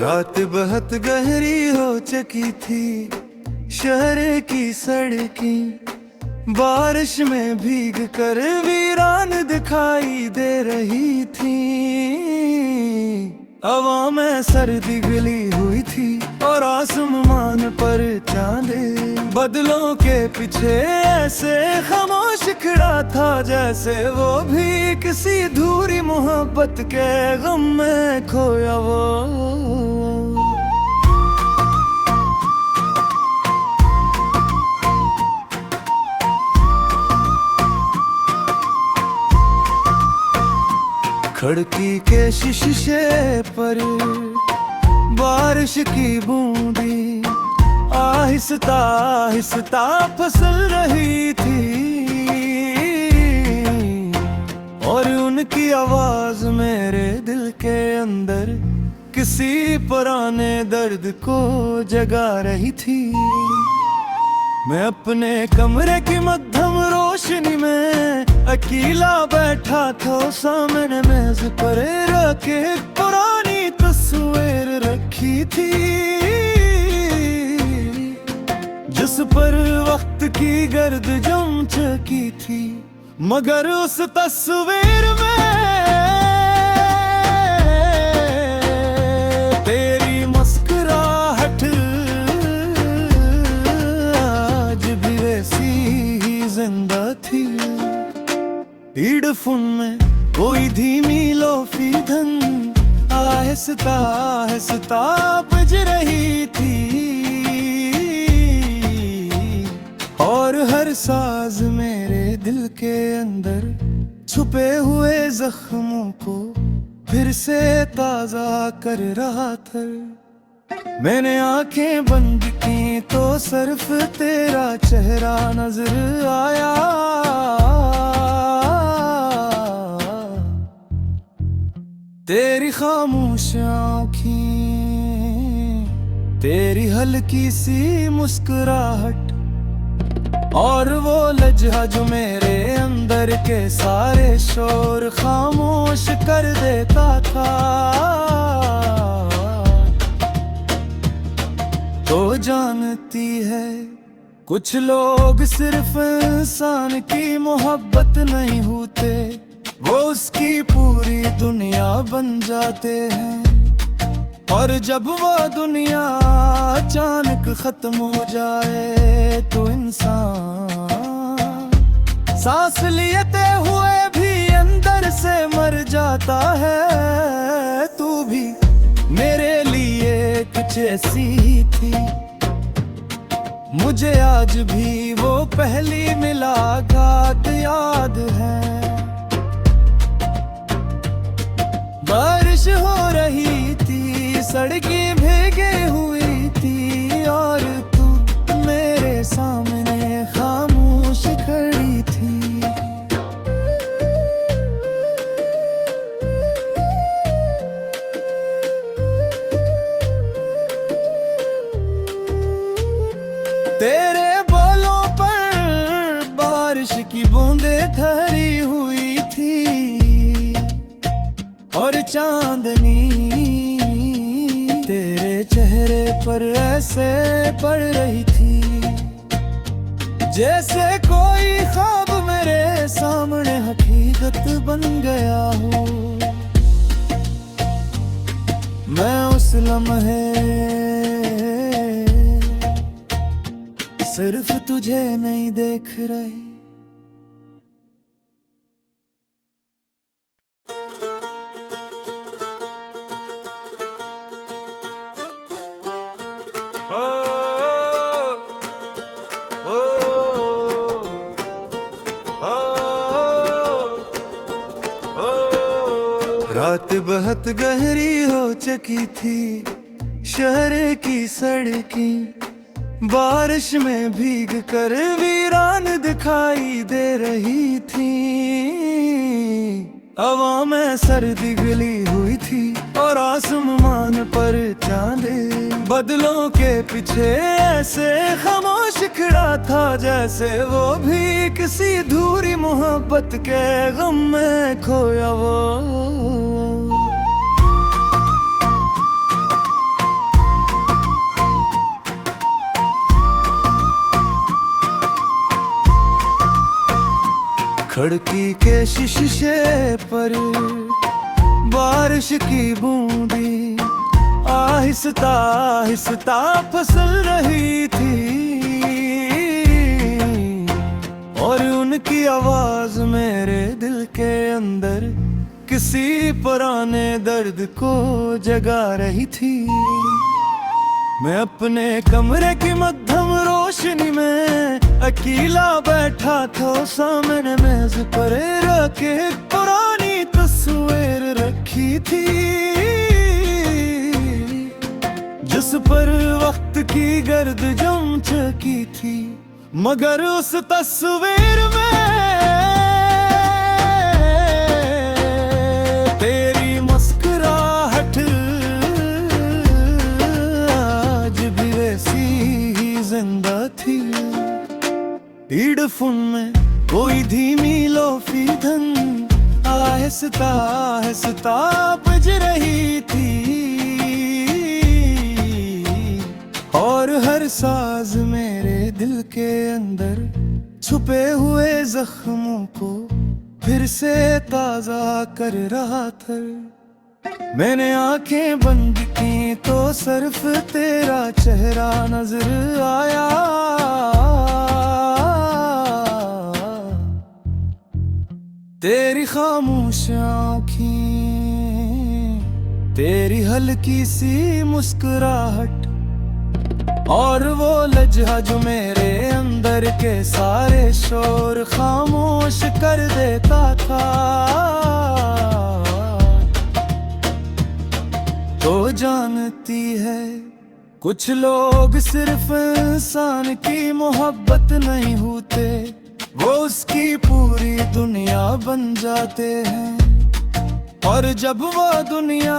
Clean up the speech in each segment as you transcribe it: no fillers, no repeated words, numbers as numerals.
रात बहुत गहरी हो चुकी थी, शहर की सड़कें बारिश में भीग कर वीरान दिखाई दे रही थी। हवा में सर्दी गली हुई थी और आसमान पर चांद बदलों के पीछे ऐसे खामोश खड़ा था, जैसे वो भी किसी अधूरी मोहब्बत के गम में खोया वो। खिड़की के शीशे पर बारिश की बूंदी आहिस्ता आहिस्ता फिसल रही थी और उनकी आवाज मेरे दिल के अंदर किसी पुराने दर्द को जगा रही थी। मैं अपने कमरे की मध्यम रोशनी में अकेला बैठा था, सामने मेज पर रखे पुरानी तस्वीर रखी थी, जिस पर वक्त की गर्द जम चुकी थी। मगर उस तस्वीर में तेरी मुस्कुराहट आज भी वैसी ही जिंदा थी। हेडफोन में कोई धीमी लोफी धन आहिस्ता आहिस्ता बज रही थी और हर साज मेरे दिल के अंदर छुपे हुए जख्मों को फिर से ताजा कर रहा था। मैंने आंखें बंद की तो सिर्फ तेरा चेहरा नजर आया। तेरी खामोश आँखें, तेरी हल्की सी मुस्कुराहट और वो लहजा जो मेरे अंदर के सारे शोर खामोश कर देता था। तो जानती है कुछ लोग सिर्फ इंसान की मोहब्बत नहीं होते, वो उसकी पूरी दुनिया बन जाते हैं। और जब वो दुनिया अचानक खत्म हो जाए तो इंसान सांस लेते हुए भी अंदर से मर जाता है। तू भी मेरे लिए कुछ ऐसी ही थी, मुझे आज भी वो पहली मुलाकात याद है। बारिश हो रही थी, सड़कें भीगी हुई थी और तू मेरे सामने खामोश खड़ी थी। तेरे बालों पर बारिश की बूंदें ठहरी हुई थी और चांदनी तेरे चेहरे पर ऐसे पड़ रही थी, जैसे कोई ख्वाब मेरे सामने हकीकत बन गया हो। मैं उस लम्हे सिर्फ तुझे नहीं देख रही। रात बहुत गहरी हो चुकी थी, शहर की सड़कें बारिश में भीग कर वीरान दिखाई दे रही थी। हवा में सर्दी गली हुई थी और आसमान पर चांद बदलों के पीछे ऐसे खामोश खड़ा था, जैसे वो भी किसी अधूरी मोहब्बत के गम में खोया वो। खिड़की के शीशे पर बारिश की बूंदी आहिस्ता आहिस्ता फिसल रही थी, और उनकी आवाज मेरे दिल के अंदर किसी पुराने दर्द को जगा रही थी। मैं अपने कमरे की मध्यम रोशनी में अकेला बैठा था, सामने मेज पर रखे पुरानी तस्वीर रखी थी, जिस पर वक्त की गर्द जम चुकी थी। मगर उस तस्वीर में तेरी मुस्कुराहट आज भी वैसी ही जिंदा थी। ईडफोन में कोई धीमी लोफी धन आहिस्ता आहिस्ता बज रही थी, और हर साज मेरे दिल के अंदर छुपे हुए जख्मों को फिर से ताजा कर रहा था। मैंने आंखें बंद की तो सिर्फ तेरा चेहरा नजर आया, तेरी खामोश आँखें, तेरी हल्की सी मुस्कुराहट, और वो लहजा जो मेरे अंदर के सारे शोर खामोश कर देता था। तो जानती है कुछ लोग सिर्फ इंसान की मोहब्बत नहीं होते, वो उसकी पूरी दुनिया बन जाते हैं। और जब वो दुनिया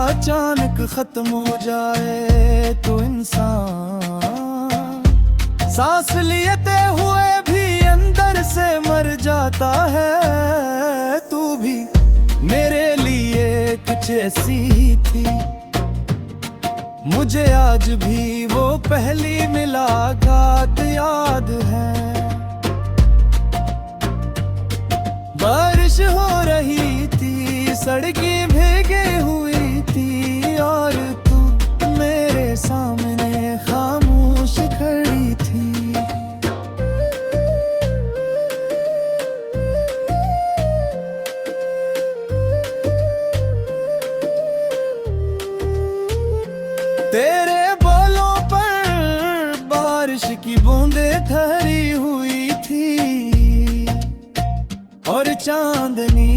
अचानक खत्म हो जाए तो इंसान सांस लेते हुए भी अंदर से मर जाता है। तू भी मेरे लिए कुछ ऐसी ही थी, मुझे आज भी वो पहली मुलाकात याद है। बारिश हो रही थी, सड़कें भीगी हुई थी, और तू मेरे सामने खामोश खड़ी थी। तेरे बालों पर बारिश की बूंदें ठहरी हुई थी, और चांदनी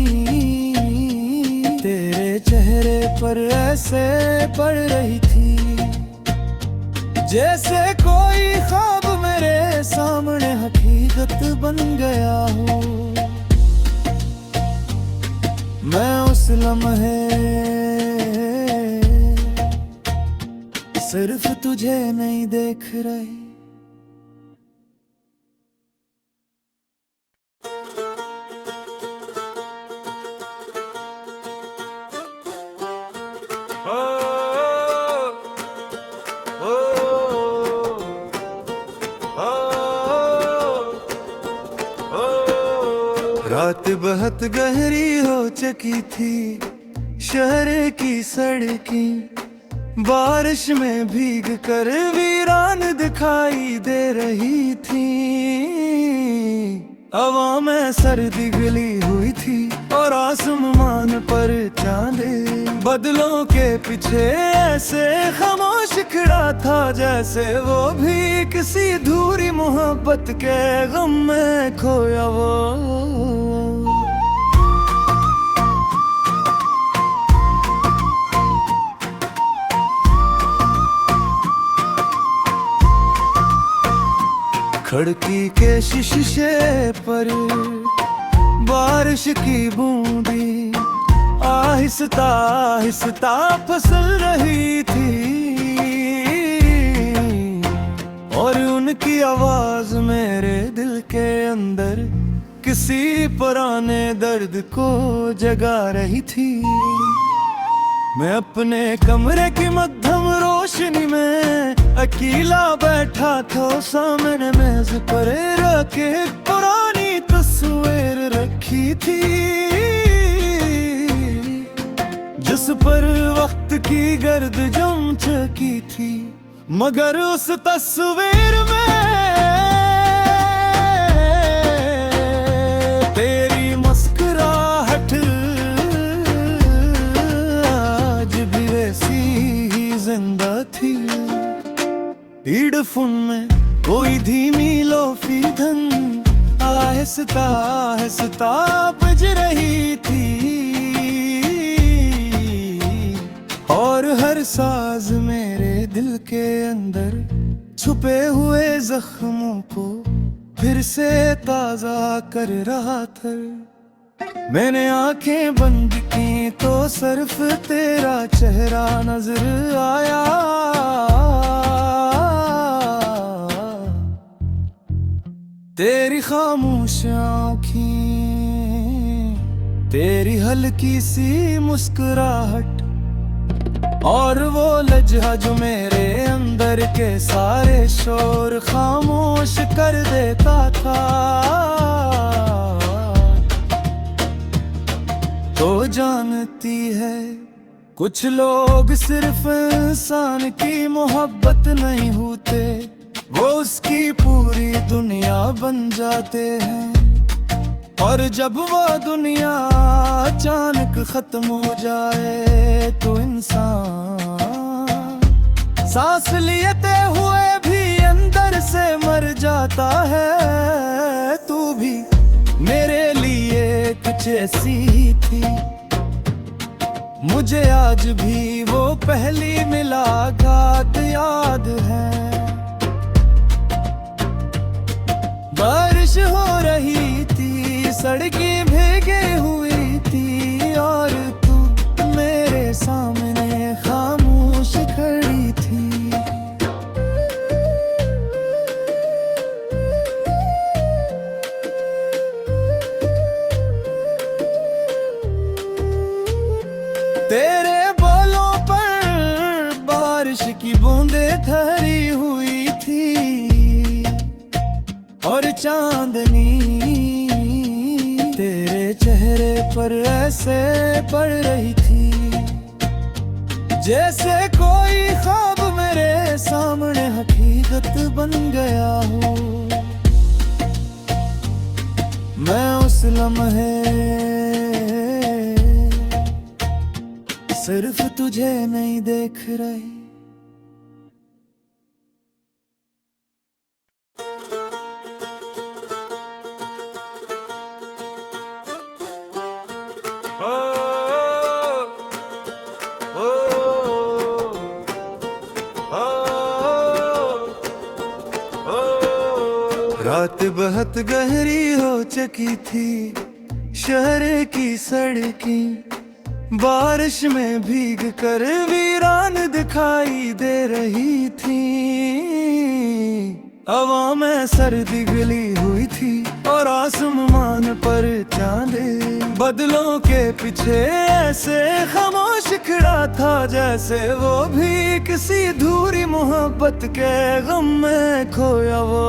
तेरे चेहरे पर ऐसे पड़ रही थी, जैसे कोई ख्वाब मेरे सामने हकीकत बन गया हो। मैं उस लम्हे सिर्फ तुझे नहीं देख रही। रात बहुत गहरी हो चुकी थी, शहर की सड़कें बारिश में भीग कर वीरान दिखाई दे रही थी। हवा में सर्दी गली हुई थी, और आसमान पर चांद बदलों के पीछे ऐसे खामोश खड़ा था, जैसे वो भी किसी अधूरी मोहब्बत के गम में खोया वो। खिड़की के शीशे पर बारिश की बूंदी आहिस्ता आहिस्ता फिसल रही थी, और उनकी आवाज मेरे दिल के अंदर किसी पुराने दर्द को जगा रही थी। मैं अपने कमरे की मध्यम रोशनी में अकेला बैठा था, सामने मेज पर रखे पुरानी तस्वीर रखी थी, जिस पर वक्त की गर्द जम चुकी थी। मगर उस तस्वीर में तेरी मुस्कुराहट आज भी वैसी ही जिंदा थी। ईडफोन में कोई धीमी लोफी धन आहिस्ता आहिस्ता बज रही थी, और हर साज मेरे दिल के अंदर छुपे हुए जख्मों को फिर से ताजा कर रहा था। मैंने आंखें बंद की तो सिर्फ तेरा चेहरा नजर आया, तेरी खामोश आँखें, तेरी हल्की सी मुस्कुराहट, और वो लज्जा जो मेरे अंदर के सारे शोर खामोश कर देता था। तो जानती है कुछ लोग सिर्फ इंसान की मोहब्बत नहीं होते, वो उसकी पूरी दुनिया बन जाते हैं। और जब वो दुनिया अचानक खत्म हो जाए तो इंसान सांस लेते हुए भी अंदर से मर जाता है। तू भी मेरे लिए कुछ ऐसी ही थी, मुझे आज भी वो पहली मुलाकात याद है। बारिश हो रही थी, सड़कें भीगी हुई थी, और तू मेरे सामने खामोश खड़ी थी। तेरे बालों पर बारिश की बूंदें ठहरी हुई थी, और चांदनी तेरे चेहरे पर ऐसे पड़ रही थी, जैसे कोई ख्वाब मेरे सामने हकीकत बन गया हो। मैं उस लम्हे सिर्फ तुझे नहीं देख रही। रात बहुत गहरी हो चुकी थी, शहर की सड़कें बारिश में भीग कर वीरान दिखाई दे रही थी। हवा में सर्दी गली हुई थी, और आसमान पर चांद बदलों के पीछे ऐसे खामोश खड़ा था, जैसे वो भी किसी अधूरी मोहब्बत के गम में खोया वो।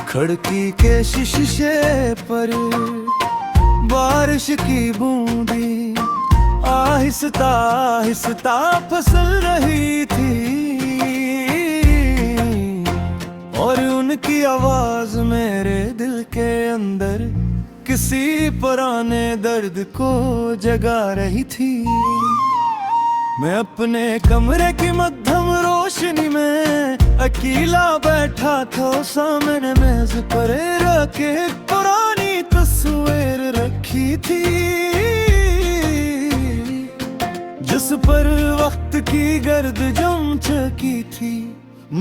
खिड़की के शीशे पर बारिश की बूंदी आहिस्ता आहिस्ता फिसल रही थी, और उनकी आवाज मेरे दिल के अंदर किसी पुराने दर्द को जगा रही थी। मैं अपने कमरे की मध्यम रोशनी में अकेला बैठा था, सामने मेज पर रखे पुरानी तस्वीर रखी थी, जिस पर वक्त की गर्द जम चुकी थी।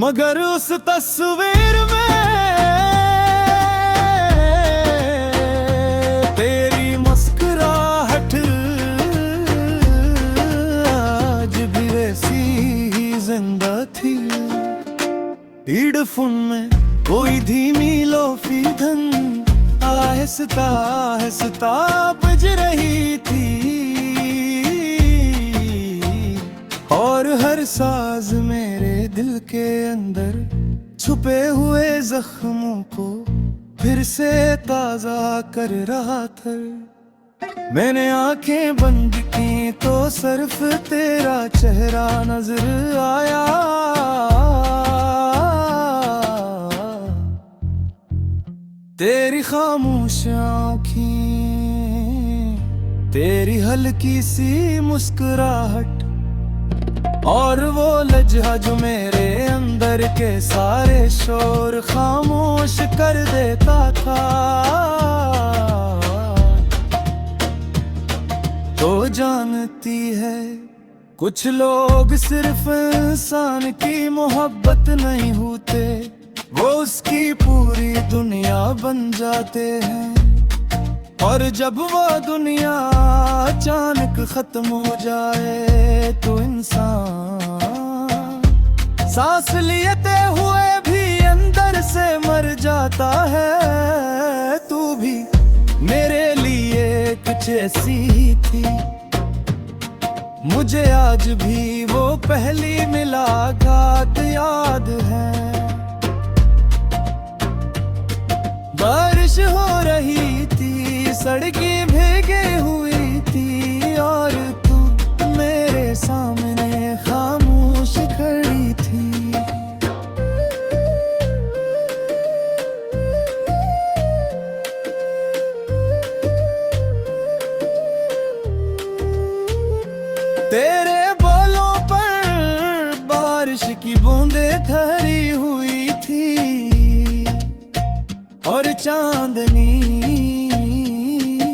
मगर उस तस्वीर में तेरी मुस्कुराहट आज भी वैसी ही जिंदा थी। ईडफोन में कोई धीमी लोफी धन आहिस्ता आहिस्ता बज रही थी, और हर साज मेरे दिल के अंदर छुपे हुए जख्मों को फिर से ताजा कर रहा था। मैंने आंखें बंद की तो सिर्फ तेरा चेहरा नजर आया। तेरी खामोश आँखें, तेरी हल्की सी मुस्कुराहट और वो लहजा जो मेरे अंदर के सारे शोर खामोश कर देता था। तो जानती है कुछ लोग सिर्फ इंसान की मोहब्बत नहीं होते, वो उसकी पूरी दुनिया बन जाते हैं। और जब वो दुनिया अचानक खत्म हो जाए तो इंसान सांस लेते हुए भी अंदर से मर जाता है। तू भी मेरे लिए कुछ ऐसी ही थी, मुझे आज भी वो पहली मुलाकात याद है। बारिश हो रही थी, सड़कें भीगी हुई थी और तू मेरे सामने खामोश खड़ी थी। तेरे बोलों पर बारिश की बूंदें ठहरी हुई थी और चांदनी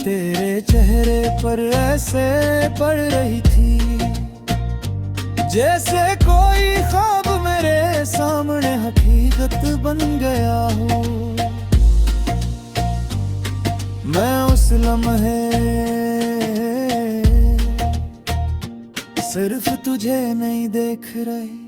तेरे चेहरे पर ऐसे पड़ रही थी, जैसे कोई ख्वाब मेरे सामने हकीकत बन गया हो। मैं उस लम्हे सिर्फ तुझे नहीं देख रही,